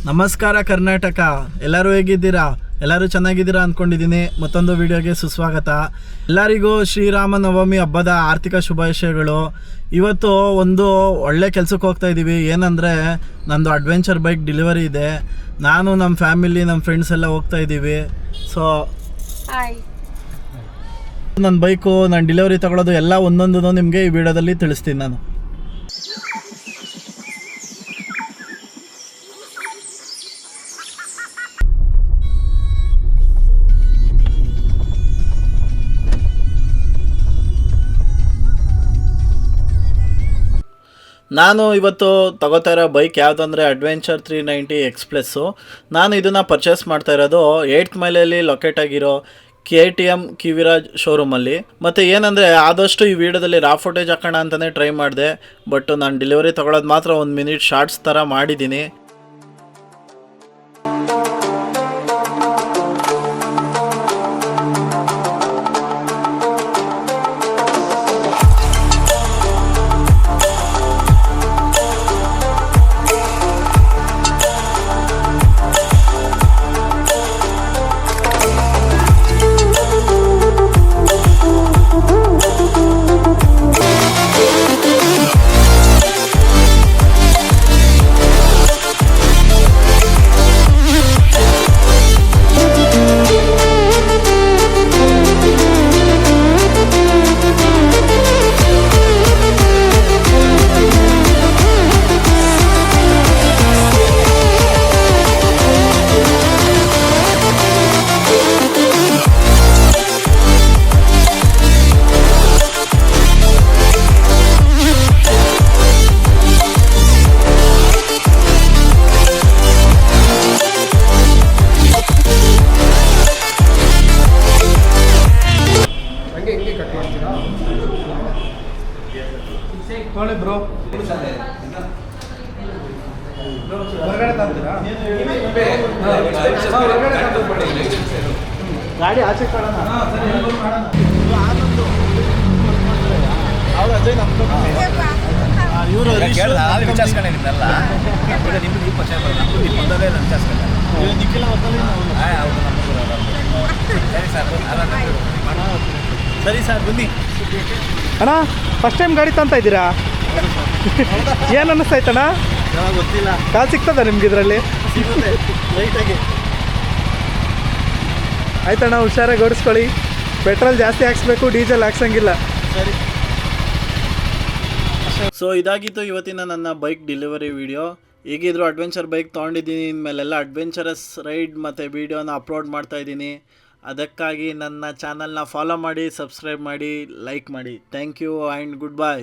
ನಮಸ್ಕಾರ ಕರ್ನಾಟಕ, ಎಲ್ಲರೂ ಹೇಗಿದ್ದೀರಾ? ಎಲ್ಲರೂ ಚೆನ್ನಾಗಿದ್ದೀರಾ ಅಂದ್ಕೊಂಡಿದ್ದೀನಿ. ಮತ್ತೊಂದು ವಿಡಿಯೋಗೆ ಸುಸ್ವಾಗತ. ಎಲ್ಲರಿಗೂ ಶ್ರೀರಾಮನವಮಿ ಹಬ್ಬದ ಆರ್ಥಿಕ ಶುಭಾಶಯಗಳು. ಇವತ್ತು ಒಂದು ಒಳ್ಳೆ ಕೆಲಸಕ್ಕೆ ಹೋಗ್ತಾ ಇದ್ದೀವಿ. ಏನಂದರೆ ನಂದು ಅಡ್ವೆಂಚರ್ ಬೈಕ್ ಡೆಲಿವರಿ ಇದೆ. ನಾನು ನಮ್ಮ ಫ್ಯಾಮಿಲಿ ನಮ್ಮ ಫ್ರೆಂಡ್ಸ್ ಎಲ್ಲ ಹೋಗ್ತಾ ಇದ್ದೀವಿ. ಸೊ ನನ್ನ ಬೈಕು ನಾನು ಡೆಲಿವರಿ ತಗೊಳ್ಳೋದು ಎಲ್ಲ ಒಂದೊಂದು ನಿಮಗೆ ಈ ವಿಡಿಯೋದಲ್ಲಿ ತಿಳಿಸ್ತೀನಿ. ನಾನು ಇವತ್ತು ತಗೋತಾ ಇರೋ ಬೈಕ್ ಯಾವುದಂದರೆ ಅಡ್ವೆಂಚರ್ 390 ಎಕ್ಸ್ಪ್ರೆಸ್ಸು. ನಾನು ಇದನ್ನು ಪರ್ಚೇಸ್ ಮಾಡ್ತಾ ಇರೋದು 8th ಮೈಲಲ್ಲಿ ಲೊಕೇಟ್ ಆಗಿರೋ KTM ಕಿವಿರಾಜ್ ಶೋರೂಮಲ್ಲಿ. ಮತ್ತು ಏನಂದರೆ ಆದಷ್ಟು ಈ ವಿಡಿಯೋದಲ್ಲಿ ರಾ ಫುಟೇಜ್ ಹಾಕೋಣ ಅಂತಲೇ ಟ್ರೈ ಮಾಡಿದೆ. ಬಟ್ ನಾನು ಡೆಲಿವರಿ ತೊಗೊಳೋದು ಮಾತ್ರ 1 ಮಿನಿಟ್ ಶಾರ್ಟ್ಸ್ ಥರ ಮಾಡಿದ್ದೀನಿ. ನೋಡಿ ಬ್ರೋ, ಹೊರಗಡೆ ತಂತೀರಾ? ಗಾಡಿ ಆಚೆ ಕಡೋಣ. ಇವರು ವಿಚಾರಿಸ್ಕೊಂಡಿದ್ದಲ್ಲ ನಿಮ್ಗೆ ನೀವು ಪರಿಚಯ ಬರೋದು, ನಮಗೂ ನಿಮ್ಮ ಮುಂದೆ ವಿಚಾರಿಸ್ಕೊಂಡೆ. ಸರಿ ಸರ್, ಸರಿ ಸರ್, ಬನ್ನಿ. ಅಣ್ಣ, ಫಸ್ಟ್ ಟೈಮ್ ಗಾಡಿ ತಂತ ಇದ್ದೀರಾ? ಏನು ಅನ್ನಿಸ್ತಾಯ್ತಣ್ಣ? ಗೊತ್ತಿಲ್ಲ, ಕಾಲ್ ಸಿಗ್ತದ ನಿಮ್ಗೆ ಇದರಲ್ಲಿ? ಸಿಗುತ್ತೆ ಲೈಟಾಗಿ. ಆಯ್ತಣ್ಣ, ಹುಷಾರಾಗಿ ಓಡಿಸ್ಕೊಳ್ಳಿ. ಪೆಟ್ರೋಲ್ ಜಾಸ್ತಿ ಹಾಕ್ಸ್ಬೇಕು, ಡೀಸೆಲ್ ಹಾಕ್ಸಂಗಿಲ್ಲ. ಸರಿ. ಸೊ ಇದಾಗಿತ್ತು ಇವತ್ತಿನ ನನ್ನ ಬೈಕ್ ಡೆಲಿವರಿ ವಿಡಿಯೋ. ಈಗಿದ್ರು ಅಡ್ವೆಂಚರ್ ಬೈಕ್ ತೊಗೊಂಡಿದ್ದೀನಿ, ಇನ್ಮೇಲೆಲ್ಲ ಅಡ್ವೆಂಚರಸ್ ರೈಡ್ ಮತ್ತು ವೀಡಿಯೋನ ಅಪ್ಲೋಡ್ ಮಾಡ್ತಾಯಿದ್ದೀನಿ. ಅದಕ್ಕಾಗಿ ನನ್ನ ಚಾನಲ್ನ ಫಾಲೋ ಮಾಡಿ, ಸಬ್ಸ್ಕ್ರೈಬ್ ಮಾಡಿ, ಲೈಕ್ ಮಾಡಿ. Thank you and good by.